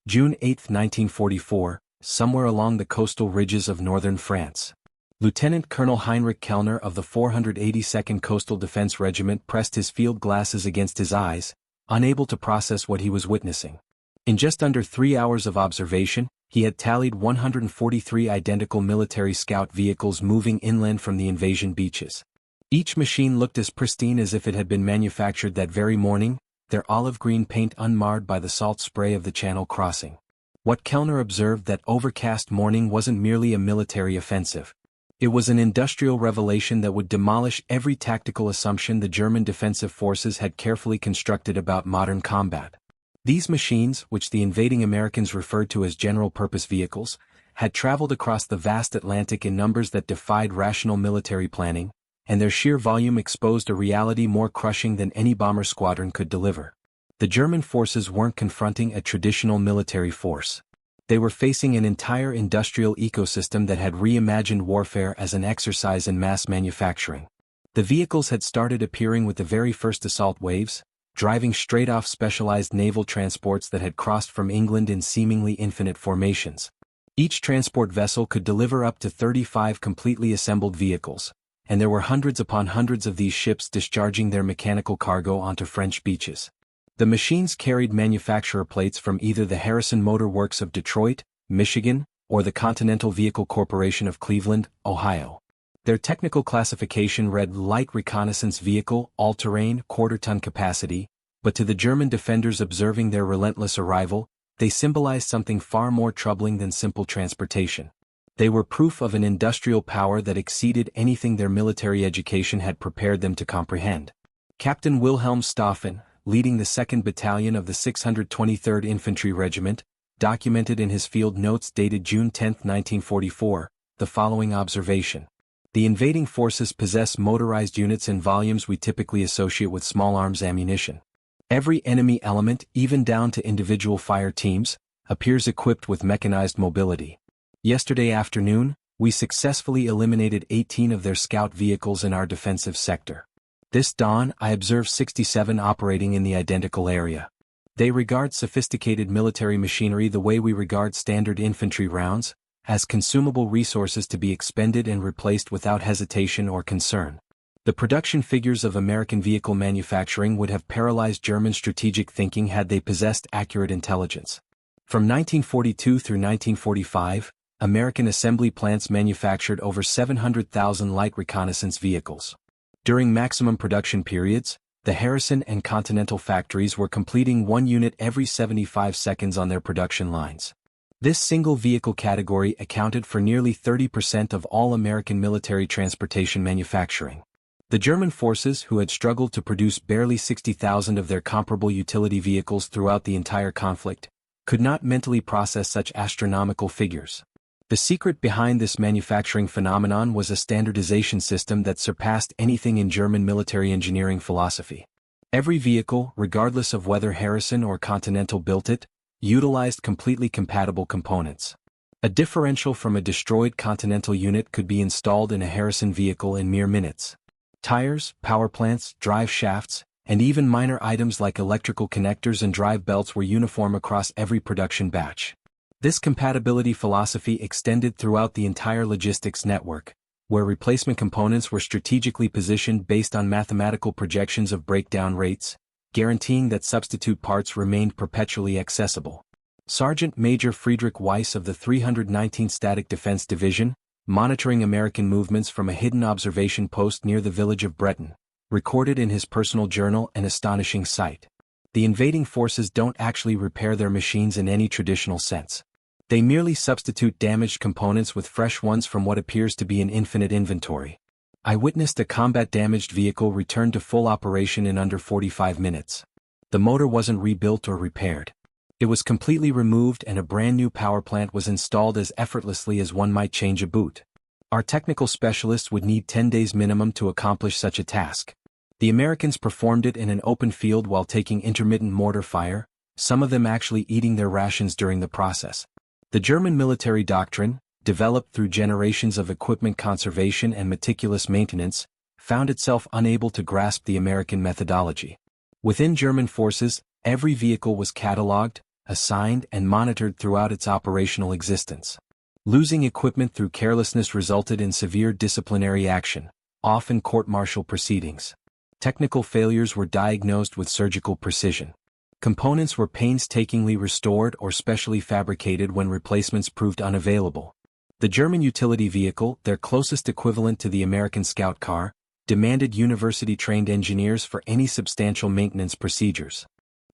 June 8, 1944, somewhere along the coastal ridges of northern France. Lieutenant Colonel Heinrich Kellner of the 482nd Coastal Defense Regiment pressed his field glasses against his eyes, unable to process what he was witnessing. In just under 3 hours of observation, he had tallied 143 identical military scout vehicles moving inland from the invasion beaches. Each machine looked as pristine as if it had been manufactured that very morning, their olive-green paint unmarred by the salt spray of the Channel crossing. What Kellner observed that overcast morning wasn't merely a military offensive. It was an industrial revelation that would demolish every tactical assumption the German defensive forces had carefully constructed about modern combat. These machines, which the invading Americans referred to as general-purpose vehicles, had traveled across the vast Atlantic in numbers that defied rational military planning, and their sheer volume exposed a reality more crushing than any bomber squadron could deliver. The German forces weren't confronting a traditional military force. They were facing an entire industrial ecosystem that had reimagined warfare as an exercise in mass manufacturing. The vehicles had started appearing with the very first assault waves, driving straight off specialized naval transports that had crossed from England in seemingly infinite formations. Each transport vessel could deliver up to 35 completely assembled vehicles, and there were hundreds upon hundreds of these ships discharging their mechanical cargo onto French beaches. The machines carried manufacturer plates from either the Harrison Motor Works of Detroit, Michigan, or the Continental Vehicle Corporation of Cleveland, Ohio. Their technical classification read Light Reconnaissance Vehicle, All-Terrain, Quarter-Ton Capacity, but to the German defenders observing their relentless arrival, they symbolized something far more troubling than simple transportation. They were proof of an industrial power that exceeded anything their military education had prepared them to comprehend. Captain Wilhelm Stauffen, leading the 2nd Battalion of the 623rd Infantry Regiment, documented in his field notes dated June 10, 1944, the following observation. The invading forces possess motorized units in volumes we typically associate with small arms ammunition. Every enemy element, even down to individual fire teams, appears equipped with mechanized mobility. Yesterday afternoon, we successfully eliminated 18 of their scout vehicles in our defensive sector. This dawn, I observed 67 operating in the identical area. They regard sophisticated military machinery the way we regard standard infantry rounds, as consumable resources to be expended and replaced without hesitation or concern. The production figures of American vehicle manufacturing would have paralyzed German strategic thinking had they possessed accurate intelligence. From 1942 through 1945, American assembly plants manufactured over 700,000 light reconnaissance vehicles. During maximum production periods, the Harrison and Continental factories were completing one unit every 75 seconds on their production lines. This single vehicle category accounted for nearly 30% of all American military transportation manufacturing. The German forces, who had struggled to produce barely 60,000 of their comparable utility vehicles throughout the entire conflict, could not mentally process such astronomical figures. The secret behind this manufacturing phenomenon was a standardization system that surpassed anything in German military engineering philosophy. Every vehicle, regardless of whether Harrison or Continental built it, utilized completely compatible components. A differential from a destroyed Continental unit could be installed in a Harrison vehicle in mere minutes. Tires, power plants, drive shafts, and even minor items like electrical connectors and drive belts were uniform across every production batch. This compatibility philosophy extended throughout the entire logistics network, where replacement components were strategically positioned based on mathematical projections of breakdown rates, guaranteeing that substitute parts remained perpetually accessible. Sergeant Major Friedrich Weiss of the 319th Static Defense Division, monitoring American movements from a hidden observation post near the village of Breton, recorded in his personal journal an astonishing sight. The invading forces don't actually repair their machines in any traditional sense. They merely substitute damaged components with fresh ones from what appears to be an infinite inventory. I witnessed a combat-damaged vehicle return to full operation in under 45 minutes. The motor wasn't rebuilt or repaired. It was completely removed and a brand new power plant was installed as effortlessly as one might change a boot. Our technical specialists would need 10 days minimum to accomplish such a task. The Americans performed it in an open field while taking intermittent mortar fire, some of them actually eating their rations during the process. The German military doctrine, developed through generations of equipment conservation and meticulous maintenance, found itself unable to grasp the American methodology. Within German forces, every vehicle was catalogued, assigned and monitored throughout its operational existence. Losing equipment through carelessness resulted in severe disciplinary action, often court-martial proceedings. Technical failures were diagnosed with surgical precision. Components were painstakingly restored or specially fabricated when replacements proved unavailable. The German utility vehicle, their closest equivalent to the American Scout car, demanded university-trained engineers for any substantial maintenance procedures.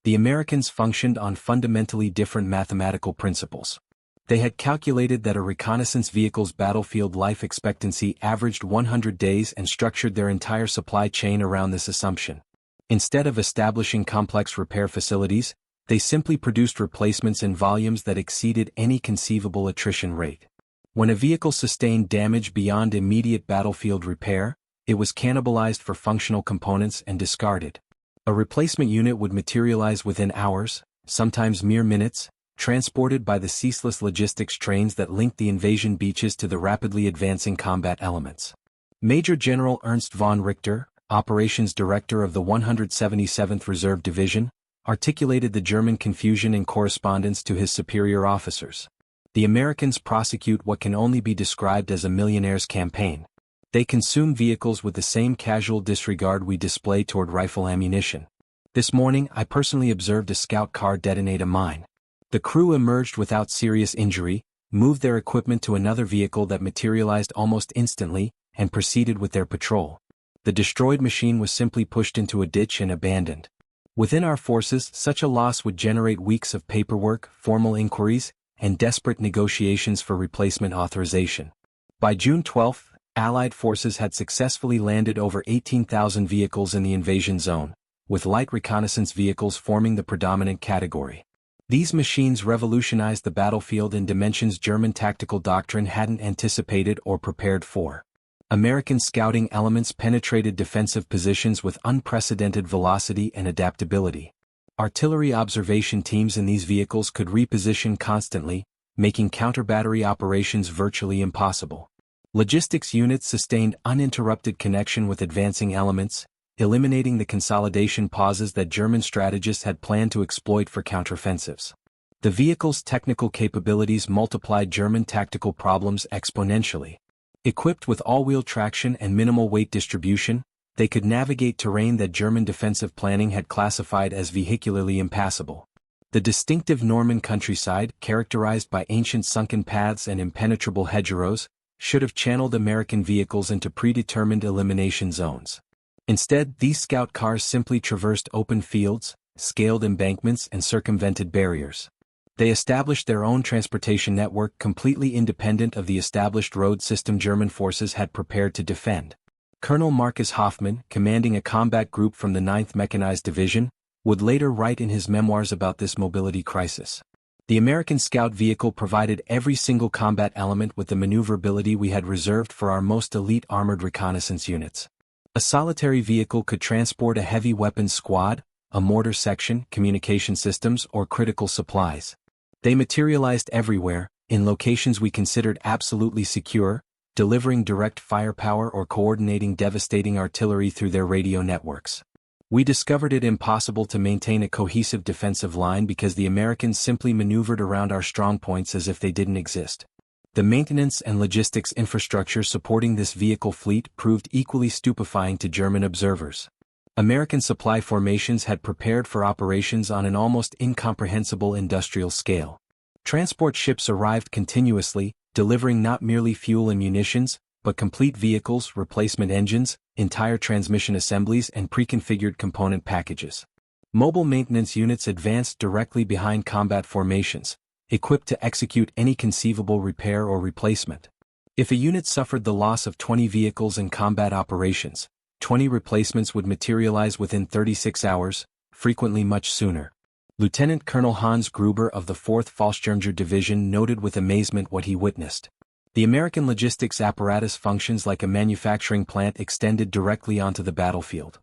The Americans functioned on fundamentally different mathematical principles. They had calculated that a reconnaissance vehicle's battlefield life expectancy averaged 100 days and structured their entire supply chain around this assumption. Instead of establishing complex repair facilities, they simply produced replacements in volumes that exceeded any conceivable attrition rate. When a vehicle sustained damage beyond immediate battlefield repair, it was cannibalized for functional components and discarded. A replacement unit would materialize within hours, sometimes mere minutes, transported by the ceaseless logistics trains that linked the invasion beaches to the rapidly advancing combat elements. Major General Ernst von Richter, operations director of the 177th Reserve Division, articulated the German confusion in correspondence to his superior officers. The Americans prosecute what can only be described as a millionaire's campaign. They consume vehicles with the same casual disregard we display toward rifle ammunition. This morning I personally observed a scout car detonate a mine. The crew emerged without serious injury, moved their equipment to another vehicle that materialized almost instantly, and proceeded with their patrol. The destroyed machine was simply pushed into a ditch and abandoned. Within our forces, such a loss would generate weeks of paperwork, formal inquiries, and desperate negotiations for replacement authorization. By June 12, Allied forces had successfully landed over 18,000 vehicles in the invasion zone, with light reconnaissance vehicles forming the predominant category. These machines revolutionized the battlefield in dimensions German tactical doctrine hadn't anticipated or prepared for. American scouting elements penetrated defensive positions with unprecedented velocity and adaptability. Artillery observation teams in these vehicles could reposition constantly, making counter-battery operations virtually impossible. Logistics units sustained uninterrupted connection with advancing elements, eliminating the consolidation pauses that German strategists had planned to exploit for counteroffensives. The vehicle's technical capabilities multiplied German tactical problems exponentially. Equipped with all-wheel traction and minimal weight distribution, they could navigate terrain that German defensive planning had classified as vehicularly impassable. The distinctive Norman countryside, characterized by ancient sunken paths and impenetrable hedgerows, should have channeled American vehicles into predetermined elimination zones. Instead, these scout cars simply traversed open fields, scaled embankments and circumvented barriers. They established their own transportation network completely independent of the established road system German forces had prepared to defend. Colonel Marcus Hoffmann, commanding a combat group from the 9th Mechanized Division, would later write in his memoirs about this mobility crisis. The American scout vehicle provided every single combat element with the maneuverability we had reserved for our most elite armored reconnaissance units. A solitary vehicle could transport a heavy weapons squad, a mortar section, communication systems, or critical supplies. They materialized everywhere, in locations we considered absolutely secure, delivering direct firepower or coordinating devastating artillery through their radio networks. We discovered it impossible to maintain a cohesive defensive line because the Americans simply maneuvered around our strongpoints as if they didn't exist. The maintenance and logistics infrastructure supporting this vehicle fleet proved equally stupefying to German observers. American supply formations had prepared for operations on an almost incomprehensible industrial scale. Transport ships arrived continuously, delivering not merely fuel and munitions, but complete vehicles, replacement engines, entire transmission assemblies and pre-configured component packages. Mobile maintenance units advanced directly behind combat formations, equipped to execute any conceivable repair or replacement. If a unit suffered the loss of 20 vehicles in combat operations, 20 replacements would materialize within 36 hours, frequently much sooner. Lieutenant Colonel Hans Gruber of the 4th Fallschirmjäger Division noted with amazement what he witnessed. The American logistics apparatus functions like a manufacturing plant extended directly onto the battlefield.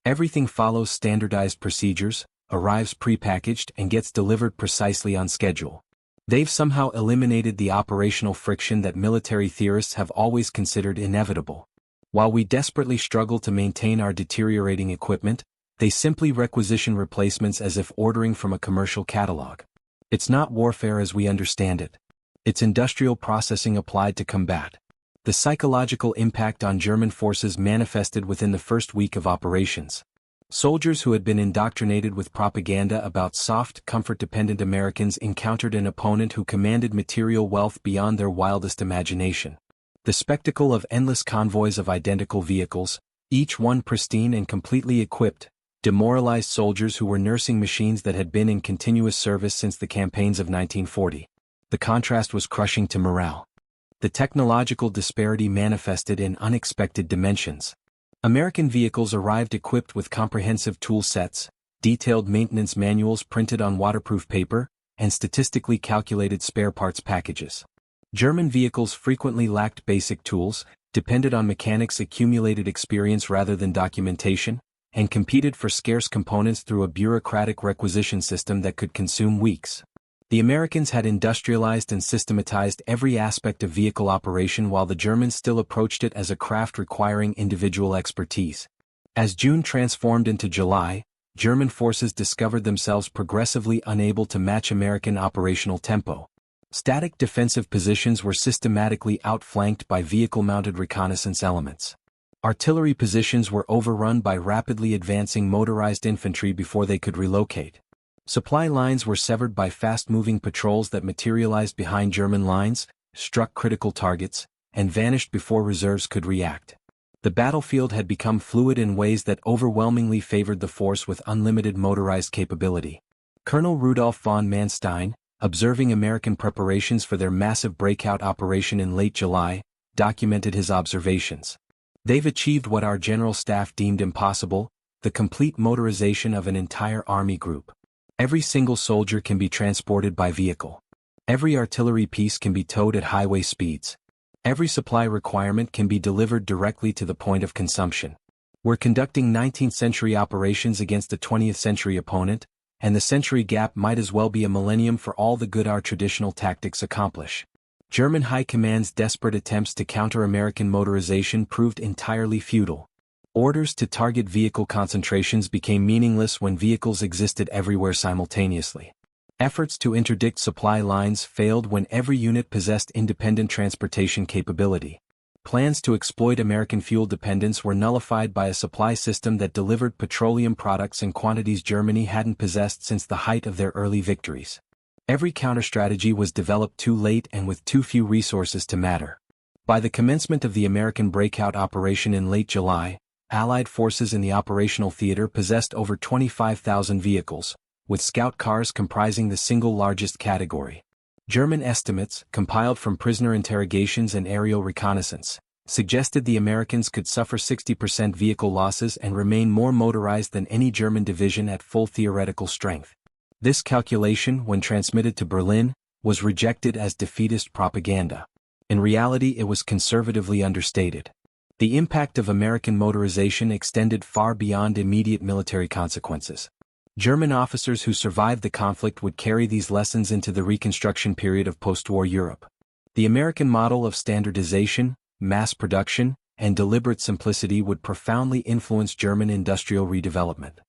Everything follows standardized procedures, arrives prepackaged and gets delivered precisely on schedule. They've somehow eliminated the operational friction that military theorists have always considered inevitable. While we desperately struggle to maintain our deteriorating equipment, they simply requisition replacements as if ordering from a commercial catalog. It's not warfare as we understand it. It's industrial processing applied to combat. The psychological impact on German forces manifested within the first week of operations. Soldiers who had been indoctrinated with propaganda about soft, comfort-dependent Americans encountered an opponent who commanded material wealth beyond their wildest imagination. The spectacle of endless convoys of identical vehicles, each one pristine and completely equipped, demoralized soldiers who were nursing machines that had been in continuous service since the campaigns of 1940. The contrast was crushing to morale. The technological disparity manifested in unexpected dimensions. American vehicles arrived equipped with comprehensive tool sets, detailed maintenance manuals printed on waterproof paper, and statistically calculated spare parts packages. German vehicles frequently lacked basic tools, depended on mechanics' accumulated experience rather than documentation, and competed for scarce components through a bureaucratic requisition system that could consume weeks. The Americans had industrialized and systematized every aspect of vehicle operation while the Germans still approached it as a craft requiring individual expertise. As June transformed into July, German forces discovered themselves progressively unable to match American operational tempo. Static defensive positions were systematically outflanked by vehicle-mounted reconnaissance elements. Artillery positions were overrun by rapidly advancing motorized infantry before they could relocate. Supply lines were severed by fast-moving patrols that materialized behind German lines, struck critical targets, and vanished before reserves could react. The battlefield had become fluid in ways that overwhelmingly favored the force with unlimited motorized capability. Colonel Rudolf von Manstein, observing American preparations for their massive breakout operation in late July, documented his observations. "They've achieved what our general staff deemed impossible, the complete motorization of an entire army group. Every single soldier can be transported by vehicle. Every artillery piece can be towed at highway speeds. Every supply requirement can be delivered directly to the point of consumption. We're conducting 19th century operations against a 20th century opponent, and the century gap might as well be a millennium for all the good our traditional tactics accomplish." German High Command's desperate attempts to counter American motorization proved entirely futile. Orders to target vehicle concentrations became meaningless when vehicles existed everywhere simultaneously. Efforts to interdict supply lines failed when every unit possessed independent transportation capability. Plans to exploit American fuel dependence were nullified by a supply system that delivered petroleum products in quantities Germany hadn't possessed since the height of their early victories. Every counter-strategy was developed too late and with too few resources to matter. By the commencement of the American breakout operation in late July, Allied forces in the operational theater possessed over 25,000 vehicles, with scout cars comprising the single largest category. German estimates, compiled from prisoner interrogations and aerial reconnaissance, suggested the Americans could suffer 60% vehicle losses and remain more motorized than any German division at full theoretical strength. This calculation, when transmitted to Berlin, was rejected as defeatist propaganda. In reality, it was conservatively understated. The impact of American motorization extended far beyond immediate military consequences. German officers who survived the conflict would carry these lessons into the Reconstruction period of post-war Europe. The American model of standardization, mass production, and deliberate simplicity would profoundly influence German industrial redevelopment.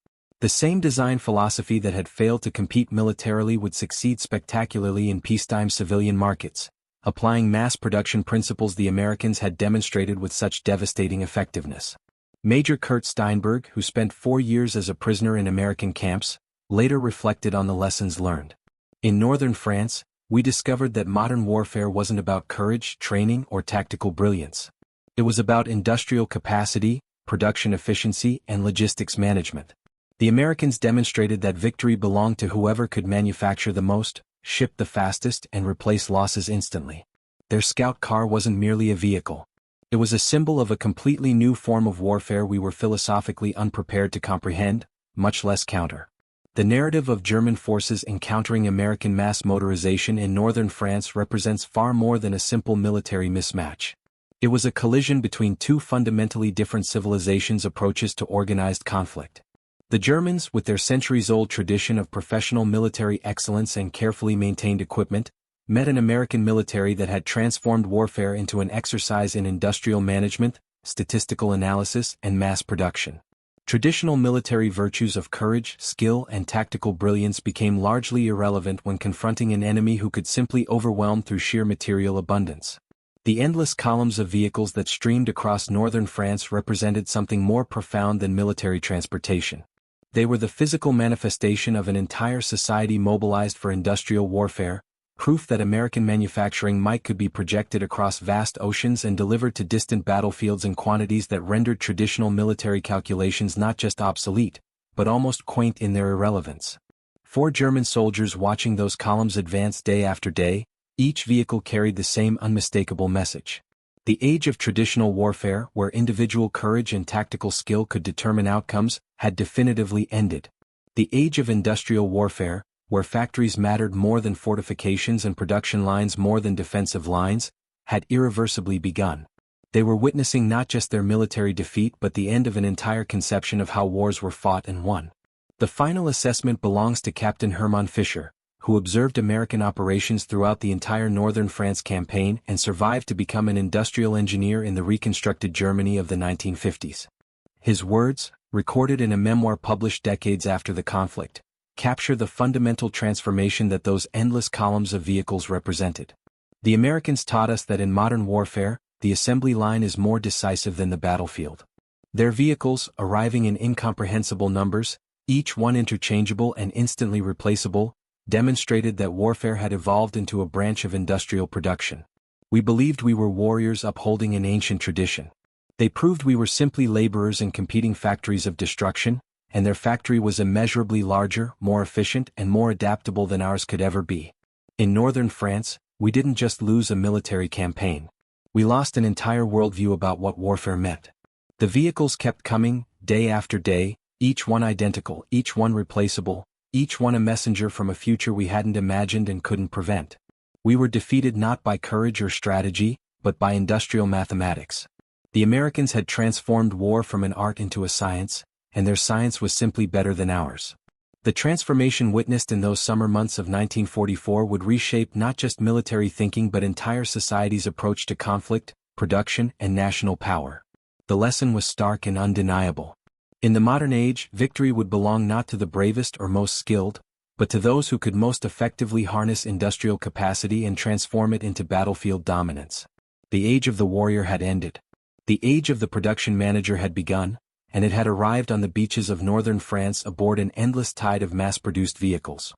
The same design philosophy that had failed to compete militarily would succeed spectacularly in peacetime civilian markets, applying mass production principles the Americans had demonstrated with such devastating effectiveness. Major Kurt Steinberg, who spent 4 years as a prisoner in American camps, later reflected on the lessons learned. "In northern France, we discovered that modern warfare wasn't about courage, training, or tactical brilliance. It was about industrial capacity, production efficiency, and logistics management. The Americans demonstrated that victory belonged to whoever could manufacture the most, ship the fastest, and replace losses instantly. Their scout car wasn't merely a vehicle. It was a symbol of a completely new form of warfare we were philosophically unprepared to comprehend, much less counter." The narrative of German forces encountering American mass motorization in northern France represents far more than a simple military mismatch. It was a collision between two fundamentally different civilizations' approaches to organized conflict. The Germans, with their centuries-old tradition of professional military excellence and carefully maintained equipment, met an American military that had transformed warfare into an exercise in industrial management, statistical analysis, and mass production. Traditional military virtues of courage, skill, and tactical brilliance became largely irrelevant when confronting an enemy who could simply overwhelm through sheer material abundance. The endless columns of vehicles that streamed across northern France represented something more profound than military transportation. They were the physical manifestation of an entire society mobilized for industrial warfare, proof that American manufacturing might could be projected across vast oceans and delivered to distant battlefields in quantities that rendered traditional military calculations not just obsolete, but almost quaint in their irrelevance. 4 German soldiers watching those columns advance day after day, each vehicle carried the same unmistakable message. The age of traditional warfare, where individual courage and tactical skill could determine outcomes, had definitively ended. The age of industrial warfare, where factories mattered more than fortifications and production lines more than defensive lines, had irreversibly begun. They were witnessing not just their military defeat but the end of an entire conception of how wars were fought and won. The final assessment belongs to Captain Hermann Fischer, who observed American operations throughout the entire northern France campaign and survived to become an industrial engineer in the reconstructed Germany of the 1950s. His words, recorded in a memoir published decades after the conflict, capture the fundamental transformation that those endless columns of vehicles represented. The Americans taught us that in modern warfare, the assembly line is more decisive than the battlefield. Their vehicles, arriving in incomprehensible numbers, each one interchangeable and instantly replaceable, demonstrated that warfare had evolved into a branch of industrial production. We believed we were warriors upholding an ancient tradition. They proved we were simply laborers in competing factories of destruction, and their factory was immeasurably larger, more efficient, and more adaptable than ours could ever be. In northern France, we didn't just lose a military campaign. We lost an entire worldview about what warfare meant. The vehicles kept coming, day after day, each one identical, each one replaceable, each one a messenger from a future we hadn't imagined and couldn't prevent. We were defeated not by courage or strategy, but by industrial mathematics. The Americans had transformed war from an art into a science, and their science was simply better than ours. The transformation witnessed in those summer months of 1944 would reshape not just military thinking but entire society's approach to conflict, production, and national power. The lesson was stark and undeniable. In the modern age, victory would belong not to the bravest or most skilled, but to those who could most effectively harness industrial capacity and transform it into battlefield dominance. The age of the warrior had ended. The age of the production manager had begun, and it had arrived on the beaches of northern France aboard an endless tide of mass-produced vehicles.